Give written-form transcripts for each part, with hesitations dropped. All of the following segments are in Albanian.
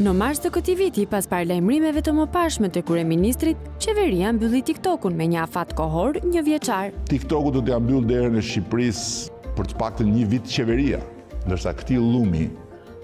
Në mars të këtij viti, pas paralajmërimeve të mëparshme të kryeministrit, qeveria mbylli TikTokun me një afat kohor 1 vjeçar. TikToku do t'ja mbyll derën e Shqipërisë për të paktën 1 vit qeveria, ndërsa këtij llumi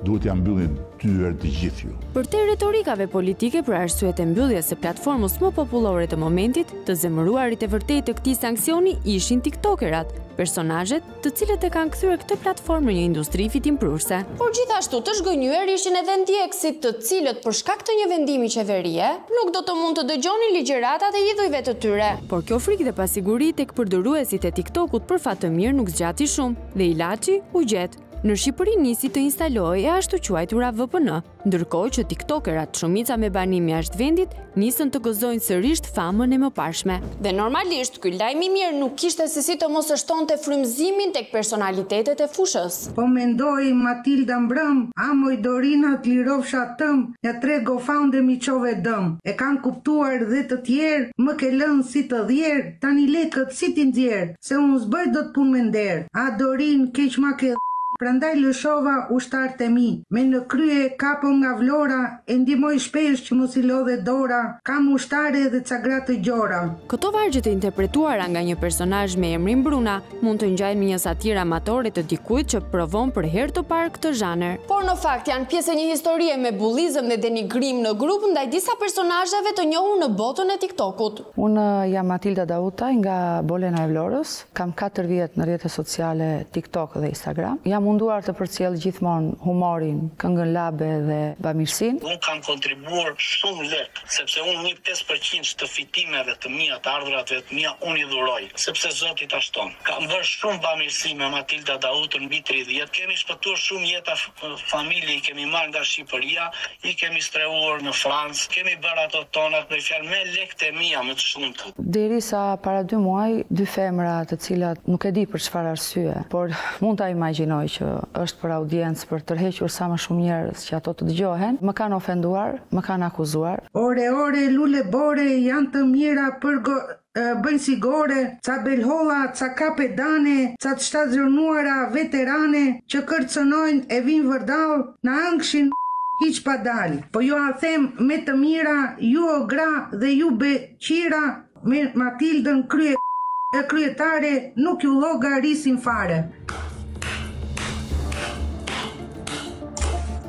duhet t'ja mbyllin dyert të gjithë ju. Përte retorikave politike për arsyet e mbylljes së platformës më popullore të momentit, të zemëruarit e vërtet të këtij sanksioni ishin tiktokerat, personazhet të cilët e kanë kthyer këtë platformë në një industri fitimprurse. Por gjithashtu të zhgënjyer ishin edhe ndjekësit të cilët për shkak të një vendimi qeverie nuk do të mund të dëgjonin ligjëratat e idhujve të tyre. Por kjo frikë dhe pasiguri tek përdoruesit e TikTokut për fat të mirë nuk zgjati shumë dhe ilaçi u gjet. Në Shqipëri nisi të instalojë e ashtu quajtura VPN, ndërkohë që tiktokerat shumica me banim jashtë vendit nisën të gëzojnë sërish famën e mëparshme. Dhe normalisht ky lajm i mirë nuk kishte se si të mos e shtonte frymëzimin tek personalitetet e fushës. Po mendoj Matilda mbrëm, amoj Dorina t'lirofsha tëm, ja trego faunde mi qove dëm. E kanë kuptuar dhe të tjerë, më ke lënë si të dhjerë, tani lekët si t'i nxjerë, se unë s'bëj do t'pun me nder. A Dorin keq ma ke prandaj lëshova ushtarët e mi, me në krye kapo nga Vlora, e ndihmoj shpesh që mos i lodhe dora, kam ushtare dhe ca gra të gjora. Këto vargje të interpretuara nga një personazh me emrin Bruna mund të ngjajnë me një satirë amatore të dikujt që provon për herë të parë këtë zhanër. Por në fakt janë pjesë e një historie me bullizëm dhe denigrim në grup ndaj disa personazheve të njohur në botën e TikTokut. Unë jam Matilda Dautaj nga Bolena e Vlorës, kam 4 vjet në rrjetet sociale TikTok dhe Instagram. Jam munduar të përcjell gjithmonë humorin, këngën labe dhe bamirësinë. Unë kam kontribuar shumë lehtë, sepse unë një 5% të fitimeve të mia, të ardhuratve të mia, unë i dhuroj, sepse Zoti ta shton. Kam bërë shumë bamirësi me Matilda Daudën mbi 30. Kemi shpëtuar shumë jeta familje, i kemi marrë nga Shqipëria, i kemi streuar në Francë, kemi bërë ato tonat me fjalë me lekët e mia më të shumta. Derisa para 2 muaj, 2 femra të cilat nuk e di për çfarë arsye, por mund ta imagjinoj që është për audiencë për tërhequr sa më shumë njerëz që ato të dëgjohen, më kanë ofenduar, më kanë akuzuar. Ore, lule bore, janë të mira për bëjnë sigore, ca belholla, ca kapedane, ca të shtazërnuara veterane që kërcënojnë e vinë vërdall, na ëngshin hiq pa dal. Po ju a them me të mira, ju o gra dhe ju beqira, me Matildën kryetare nuk ju llogarisin fare.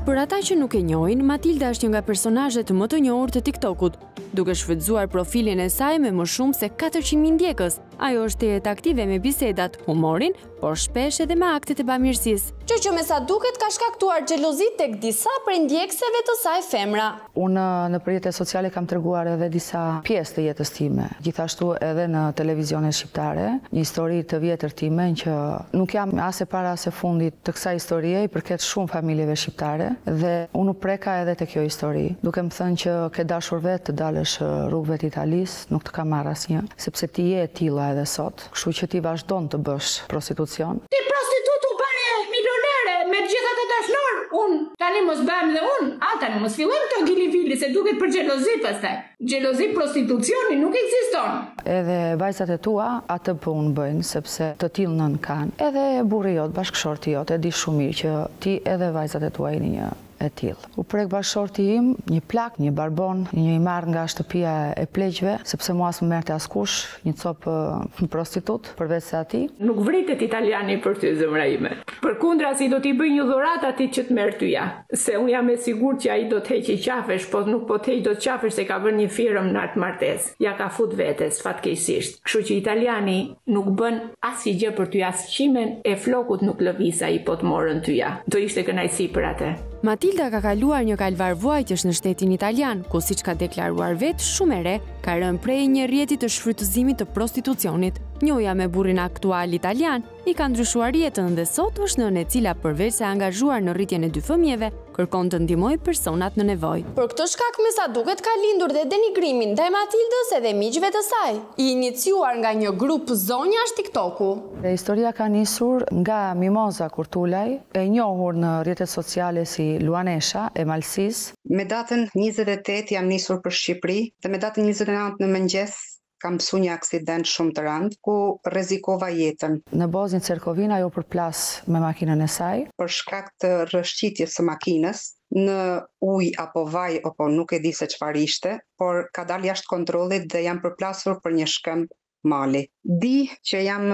Për ata që nuk e njohin, Matilda është një nga personazhet më të njohur të TikTokut, duke shfrytzuar profilin e saj me më shumë se 400.000 ndjekës. Ajo është e jetë aktive me bisedat, humorin, por shpesh edhe me aktet e bamirësisë. Që me sa duket ka shkaktuar xhelozi tek disa prej ndjekësve të saj femra. Unë në rrjetet sociale kam treguar edhe disa pjesë të jetës time, gjithashtu edhe në televizionet shqiptare, një histori të vjetër time që nuk jam as e para as e fundit të kësaj historie, i përket shumë familjeve shqiptare dhe unë u preka edhe te kjo histori, duke më thënë që ke dashur vetë të dalësh rrugëve të Italisë, nuk të ka marrë asnjë, sepse ti je e tilla edhe sot, kështu që ti vazhdon të bësh prostitucion. Ti prostitutu bëre milionere me gjitha të dashnor, unë tani mos bëjmë dhe unë, tani mos fillojmë të gili-vili se duket për xhelozi pastaj. Xhelozi prostitucioni nuk ekziston. Edhe vajzat e tua atë punë bëjnë sepse të tillë nën kanë. Edhe burri jot, bashkëshorti jot e di shumë mirë që ti edhe vajzat e tua jeni një e tillë. U prek bashkëshorti im, një plak, një barbon, një i marr nga shtëpia e pleqve, sepse mua s'më merrte askush, një copë prostitut përveç se atij. Nuk vritet italiani për ty, zemra ime. Përkundra si do t'i bëj një dhuratë atij që të merr tyja, se unë jam e sigurt që ai do të heqë qafesh, po nuk po të heqë do të qafesh se ka bërë një firëm në atë martesë. Ja ka fut vetes fatkeqësisht. Kështu që italiani nuk bën asnjë gjë për ty, as qimen e flokut nuk lëviz ai po të morën tyja. Do ishte kënaqësi për atë. Matilda ka kaluar një kalvar vuajtjesh në shtetin italian, ku siç ka deklaruar vetë shumë e re, ka rënë prej një rrjeti të shfrytëzimit të prostitucionit. Njoja me burrin aktual italian i ka ndryshuar jetën dhe sot është nënë e cila përveç se angazhuar në rritjen e 2 fëmijëve, kërkon të ndihmojë personat në nevojë. Për këtë shkak me sa duket ka lindur dhe denigrimin ndaj Matildës edhe miqve të saj, i iniciuar nga një grup zonjash TikToku. Historia ka nisur nga Mimoza Kurtulaj, e njohur në rrjetet sociale si Luanesha e Malsis. Me datën 28 jam nisur për Shqipëri dhe me datën 29 në mëngjes kam mësu një aksident shumë të rënd, ku rrezikova jetën. Në Bosnjë Hercegovina ajo përplas me makinën e saj. Për shkak të rrëshqitjes së makinës, në ujë apo vaj apo nuk e di se çfarë ishte, por ka dalë jashtë kontrollit dhe jam përplasur për një shkëmb mali. Di që jam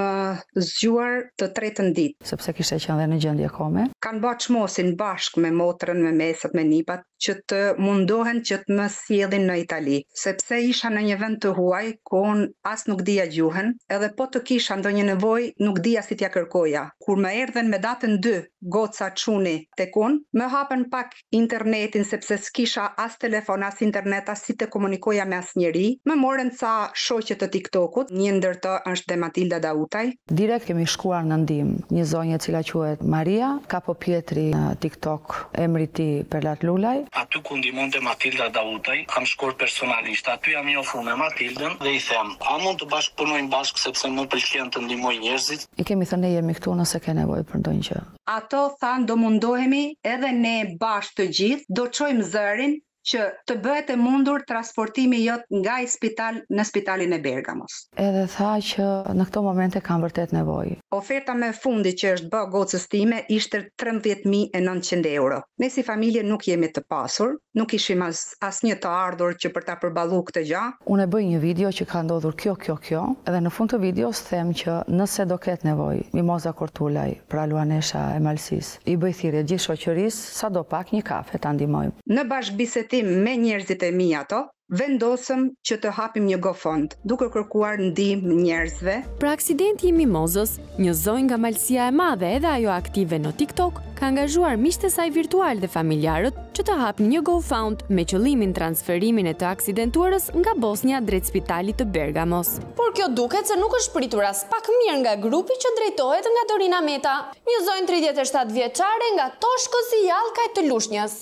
zgjuar të tretën ditë. Sepse kishte qenë dhe në gjendje kome. Kanë bërë çmosin bashkë me motrën, me mesët, me nipat, që të mundohen që të më sjellin në Itali, sepse isha në një vend të huaj, ku unë as nuk dija gjuhën, edhe po të kisha ndonjë nevojë, nuk dija si t'ja kërkoja. Kur më erdhen me datën 2, goca çuni tek unë, më hapën pak internetin sepse s'kisha as telefon, as internet, as si të komunikoja me asnjëri. Më morën ca shoqe të TikTokut, një ndër to është dhe Matilda Dautaj. Direkt kemi shkuar në ndihmë një zonjë e cila quhet Maria, Kapo Pietri në TikTok, emri i tij Perlat Lulaj. Aty ku ndihmonte Matilda Dautaj, kam shkuar personalisht. Aty jam i ofruar me Matildën dhe i them, a mund të bashkëpunojmë bashkë sepse më pëlqen të ndihmoj njerëzit? I kemi thënë ne jemi këtu nëse ke nevojë për ndonjë gjë. Ato thanë do mundohemi edhe ne bashkë të gjithë, do çojmë zërin që të bëhet e mundur transportimi jot nga i spital në spitalin e Bergamos. Edhe tha që në këto momente kanë vërtet nevojë. Oferta me fundi që është bë gocës time ishte 13.900 euro. Ne si familje nuk jemi të pasur, nuk ishim asnjë të ardhur që për ta përballuar këtë gjë. Unë e bëj një video që ka ndodhur kjo, edhe në fund të videos them që nëse do ketë nevojë, Mimoza Kortulaj, pra Luanesha e Malsis, i bëj thirrje gjithë shoqërisë, sadopak një kafe ta ndihmojmë. Në bashkëbisedim me njerëzit e mi ato, vendosëm që të hapim një GoFund, duke kërkuar ndihmë njerëzve. Për aksidenti i Mimozës, një zonjë nga Malësia e Madhe edhe ajo aktive në TikTok, ka angazhuar miqtë e saj virtual dhe familjarët që të hapin një GoFund me qëllimin transferimin e të aksidentuarës nga Bosnia drejt spitalit të Bergamos. Por kjo duket se nuk është pritur as pak mirë nga grupi që drejtohet nga Dorina Meta, një zonjë 37 vjeçare nga Toshkës i Jallkaj të Lushnjës.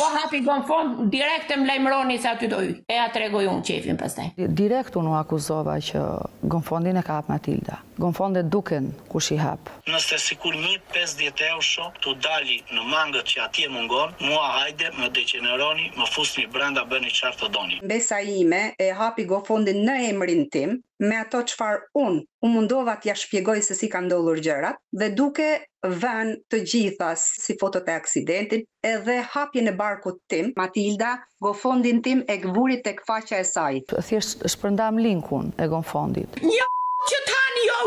Po hapi GoFund, direkt e më lajmëroni se aty do hyj. E ja tregoj unë qefin pastaj. Direkt unë akuzova që GoFundin e ka hap Matilda. GoFundet duken kush i hap. Nëse sikur një 50 euro të dali në mangët që atje mungon, mua hajde më degeneroni, më fusni brenda, bëni çfarë të doni. Mbesa ime e hapi GoFundin në emrin tim, me ato çfarë unë u mundova t'ja shpjegoj se si ka ndodhur gjërat dhe duke vënë të gjitha si fotot e aksidentit edhe hapjen e barkut tim, Matilda GoFundin tim e gvuri tek faqja e saj. Thjesht shpërndam linkun e GoFundit. Një që tani jo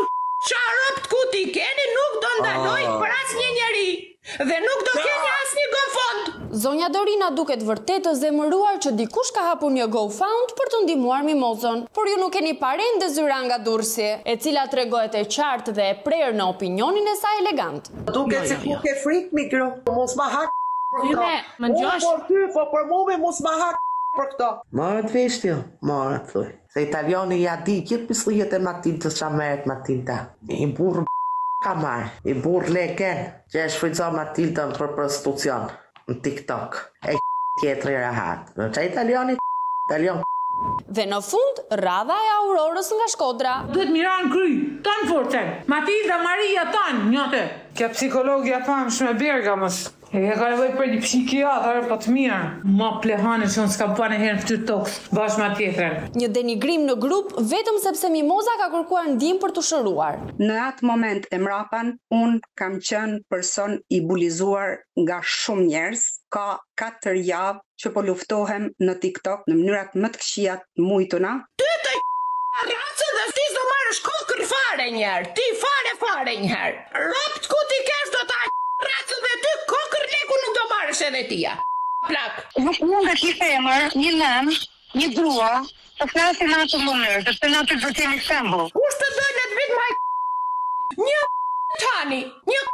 çarop ku ti keni nuk do ndaloj për asnjë njeri dhe nuk do keni asnjë GoFund. Zonja Dorina duket vërtet të zemëruar që dikush ka hapur një GoFund për të ndihmuar Mimozën, por ju nuk keni parën dhe zyra nga Durrësi, e cila tregohet e qartë dhe e prerë në opinionin e saj elegant. Duket se ku ke frikë mikro, mos ma hak. Më ngjosh. Po për mua mos ma hak për këto. Marët veshtjo, marët thuj. Se italiani ja di gjithë pislijet e Matildës që merret Matilda. I burr ka marrë, i burr leken që e shfrytëzon Matildën për prostitucion në TikTok. E tjetër i rahat. Që italian. Dhe në fund, radha e Aurorës nga Shkodra. Duhet miran kry, tonë forcen. Matilda, Maria, tonë, njote. Kja psikologja famshme Bergamos. E ka nevojë për një psikiatër pa të mirë. Ma plehane që unë s'ka bane herë në këtyr tokës, bashkë ma tjetërën. Një denigrim në grup vetëm sepse Mimoza ka kërkuar ndihmë për të shëruar. Në atë moment e mrapan, unë kam qenë person i bulizuar nga shumë njerëz. Ka 4 javë që po luftohem në TikTok në mënyrat më të këqija të mujtuna. Ty të racë dhe ti do marrësh kokën fare njerë, ti fare njerë. Ropt ku ti kesh do ta racë dhe ty kokër leku nuk do marrësh edhe tia. Plak. Nuk mund të kishte emër, një nën, një grua, të flasin në atë mënyrë, sepse në atë do të jemi shembull. Kush të dolet vit maj një tani, një.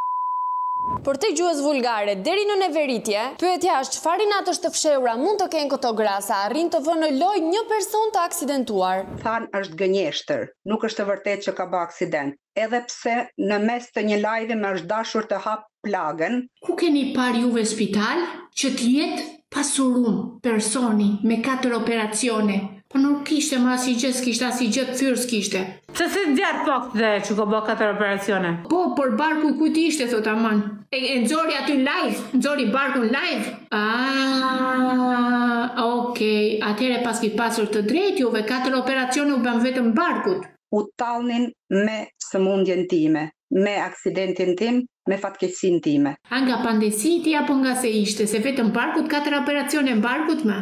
Për te gjuhës vulgare, deri në neveritje, pyetja është çfarë natësh të fshehura mund të kenë këto gra sa arrin të vënë në lojë një person të aksidentuar. Than është gënjeshtër, nuk është e vërtetë që ka bë aksident. Edhe pse në mes të një live më është dashur të hap plagën. Ku keni parë juve spital që t'jetë pasurun personi me 4 operacione? Po nuk kishte më asnjë gjë, s'kishte asnjë gjë të thyrë s'kishte. Se si djarë pak dhe që ko bë 4 operacione? Po, por barku i kujt ishte, thot aman. E nxori aty live, nxori barkun live. Okej, atëre pas ki pasur të drejtë, juve 4 operacione u bën vetëm barkut. U tallnin me sëmundjen time. me aksidentin tim, me fatkeqësinë time. A nga pandesiti apo nga se ishte, se vetëm barkut 4 operacione në barkut më?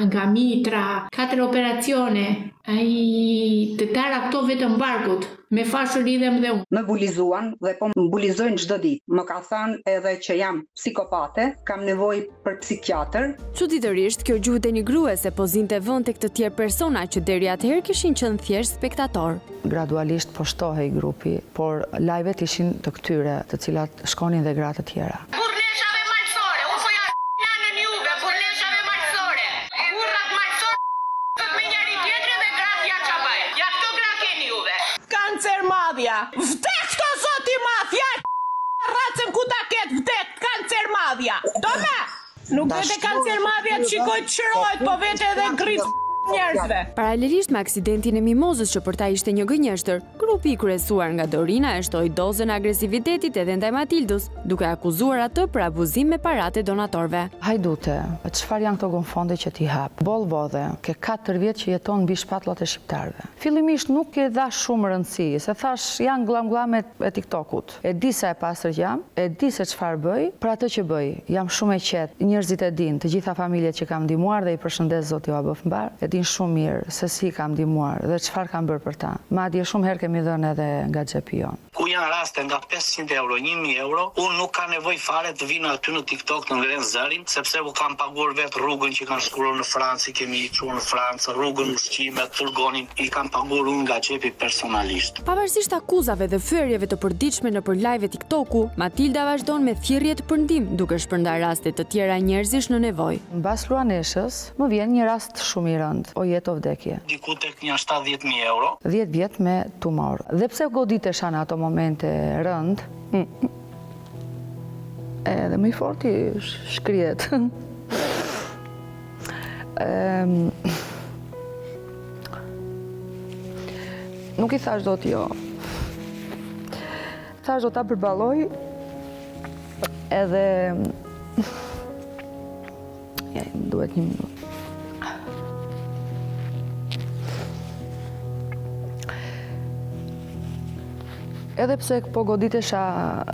Nga mitra, 4 operacione. Të tëra këto vetëm barkut, me fashur lidhem dhe unë. Më bulizuan dhe po më bulizojnë çdo ditë. Më ka thënë edhe që jam psikopate, kam nevojë për psikiatër. Çuditërisht, kjo gjuhët e një grue se po zinte vend tek të tjerë persona që deri atëherë kishin qenë thjesht spektator. Gradualisht po shtohej grupi, por live-et ishin të këtyre, të cilat shkonin dhe gra të tjera. Burleshave malsore, u foja në juve, burleshave malsore. Burrat malsore, me njëri tjetri dhe grafja çabaj. Ja këto gra keni juve. Kancer madhja. Vdek këto zoti mafja. Racem ku ta ket vdek kancer madhja. Do me. Nuk vete kancer madhja të shikoj të shërohet, po vete edhe ngrit njerëzve. Paralelisht me aksidentin e Mimozës që për ta ishte një gënjeshtër, grupi i kryesuar nga Dorina e shtoi dozën e agresivitetit edhe ndaj Matildës, duke akuzuar atë për abuzim me paratë e donatorëve. Hajdute, çfarë janë këto gonfonde që ti hap? Boll vodhe, ke 4 vjet që jeton mbi shpatullat e shqiptarëve. Fillimisht nuk e dha shumë rëndësi, se thash janë glam-glamet e TikTokut. E di sa e pastër jam, e di se çfarë bëj, për atë që bëj. Jam shumë e qetë, njerëzit e dinë, të gjitha familjet që kam ndihmuar dhe i përshëndes zoti u abëf mbar. Din shumë mirë se si kam ndihmuar dhe çfarë kam bërë për ta. Madje shumë herë kemi dhënë edhe nga xhepi jon. Ku janë raste nga 500 euro, 1000 euro, unë nuk ka nevojë fare të vinë aty në TikTok të ngren zërin, sepse u kam paguar vetë rrugën që kanë shkuar në Francë, kemi çuar në Francë, rrugën ushqimet, furgonin, i kam paguar unë nga xhepi personalisht. Pavarësisht akuzave dhe fyerjeve të përditshme nëpër live e TikToku, Matilda vazhdon me thirrje të përndim, duke shpërndar raste të tjera njerëzish në nevojë. Mbas luaneshës, më vjen një rast shumë i rëndë. O jetë o vdekje. Diku tek një 70.000 euro. 10 vjet me tumor. Dhe pse goditesha në ato momente rënd, edhe më i forti shkrihet. Nuk i thash dot jo. Thash do ta përballoj edhe duhet një minutë. Edhe pse po goditesha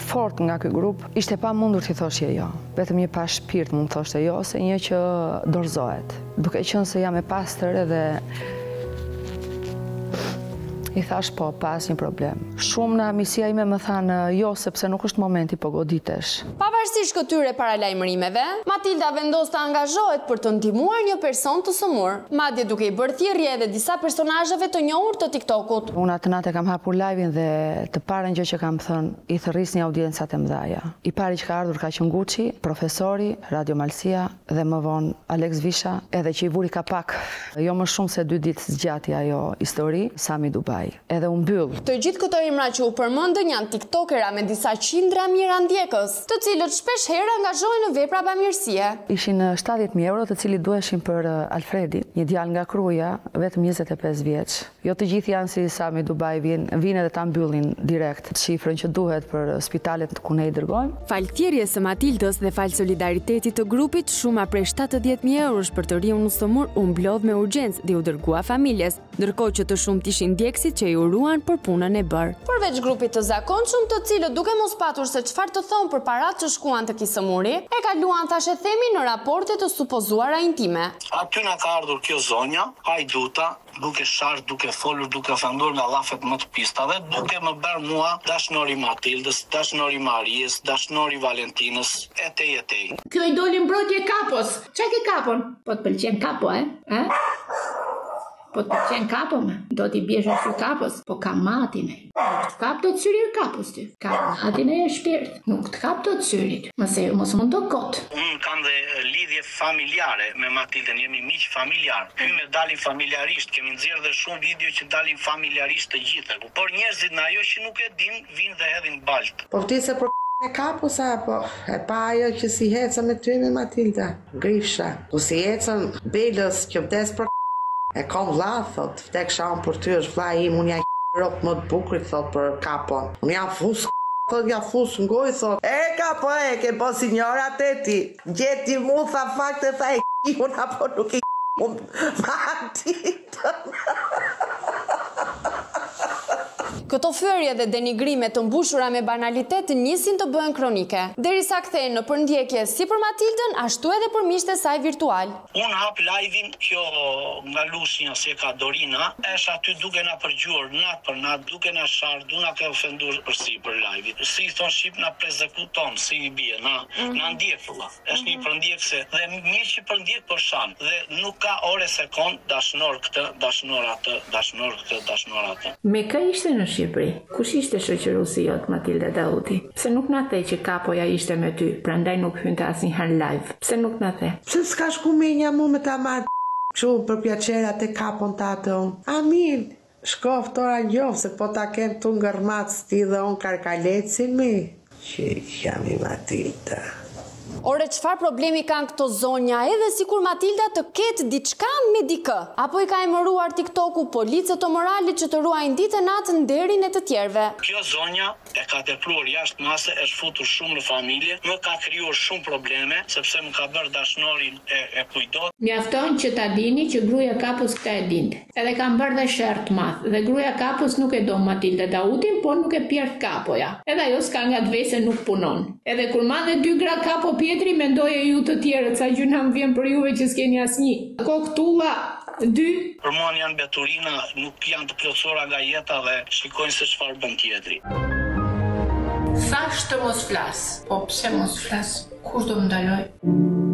fort nga ky grup, ishte pa mundur t'i thoshje jo. Vetëm një pa shpirt mund thoshte jo, ose një që dorëzohet. Duke qenë se jam e pastër edhe i thash po, pas një problem. Shumë në amisia ime më thanë jo, sepse nuk është momenti po goditesh. Pavarësisht këtyre paralajmërimeve, Matilda vendos të angazhohet për të ndihmuar një person të sëmur, madje duke i bërë thirrje edhe disa personazheve të njohur të TikTokut. Unë atë natë kam hapur live-in dhe të parën gjë që kam thënë, i thërrisni audiencat e mëdhaja. I pari që ka ardhur ka qenë Guçi, profesori, Radio Malsia dhe më vonë Alex Visha, edhe që i vuri kapak. Jo më shumë se 2 ditë zgjati ajo histori, Sami Dubai. Edhe u mbyll. Të gjithë këto emra që u përmendën janë tiktokera me disa qindra mijëra ndjekës, të cilët shpesh herë angazhohen në vepra bamirësie. Ishin 70.000 euro të cilit duheshin për Alfredi, një djalë nga Kruja, vetëm 25 vjeç. Jo të gjithë janë si Sami Dubai, vinë edhe ta mbyllin direkt shifrën që duhet për spitalet ku ne i dërgojmë. Fal thirrjes së Matildës dhe fal solidaritetit të grupit, shuma prej 70.000 eurosh për të riun sëmur u mblodh me urgjencë dhe u dërgua familjes, ndërkohë që të shumt ishin ndjekësit që i uruan për punën e bërë. Përveç grupit të zakonshëm, të cilët duke mos patur se çfarë të thonë për paratë që shkuan te kisëmuri, e kaluan thashë themi në raporte të supozuara intime. Aty na ka ardhur kjo zonja, hajduta, duke sharë, duke folur, duke ofenduar nga llafet më të pistave, duke më bërë mua dashnori Matildës, dashnori Marijës, dashnori Valentinës, etej. Kjo i doli mbrojtje kapos. Çka ke kapon? Po të pëlqen kapo, Po të pëlqen kapo me, do t'i bjesh ashtu kapos, po ka matin e. Nuk të kap do të syrir kapos ty. Ka matin e shpirt, nuk të kap do të syrit. Mos mund do kot. Unë kam dhe lidhje familjare me Matildën, jemi miq familjar. Hymë dalin familjarisht, kemi nxjerrë dhe shumë video që dalin familjarisht të gjithë. Por njerëzit në ajo që nuk e din, vinë dhe hedhin balt. Po ti se për e kapos apo e pa ajo që si heca me ty me Matilda, grifsha. Po si hecën Belës që vdes për e kam vlla, thot, vdek sham për ty është vlla im, unë ja rop më të bukur, thot, për kapon. Unë ja fus, thot, ja fus ngoj, thot. E kapo e, ke po sinjora teti, gjeti mu, tha fakte, tha e unë apo nuk e unë Matildën. Këto fyerje dhe denigrime të mbushura me banalitet nisin të bëhen kronike, derisa kthehen në përndjekje si për Matildën, ashtu edhe për miqtë e saj virtual. Unë hap live-in, kjo nga lusnja se ka Dorina, është aty duke na përgjuar nat për nat, duke na sharë, du na ka ofenduar përsi për live-it. Si i thon shqip na prezekuton, si i bie, na ndjek vëlla. Është një përndjekse dhe miq i përndjek për shan dhe nuk ka ore sekond dashnor këtë, dashnor atë, dashnor këtë, dashnor atë. Me kë ishte në Shqipëri? Kush ishte shoqëruesi jot Matilda Dauti? Pse nuk na the që kapoja ishte me ty, prandaj nuk hynte asnjëherë live? Pse nuk na the? Pse s'ka shku me një mu me ta marrë kështu për pjaçerat e kapon ta atë unë? Amin, shkof tora njofë, se po ta kem të ngërmat sti dhe unë karkalecin mi. Që jam i Matilda. Ore, çfarë problemi kanë këto zonja edhe sikur Matilda të ketë diçka me dikë? Apo i ka emëruar TikToku policët të moralit që të ruajnë ditë natë nderin e të tjerëve? Kjo zonja e ka tepruar jashtë mase, është futur shumë në familje, më ka krijuar shumë probleme, sepse më ka bërë dashnorin e kujdot. Mjafton që ta dini që gruaja Kapus këta e dinte. Edhe kam bërë dhe shert madh, dhe gruaja Kapus nuk e do Matilda Dautin, por nuk e pjert kapoja. Edhe ajo s'ka nga dvese nuk punon. Edhe kur madhe 2 gra kapo Pietri, mendoje ju të tjerët, sa gjuna më vjen për juve që s'keni asnjë. Koktulla 2. Për mua janë beturina, nuk janë të plotësora nga jeta dhe shikojnë se çfarë bën tjetri. Thash të mos flas. Po pse mos flas? Kur do më ndaloj?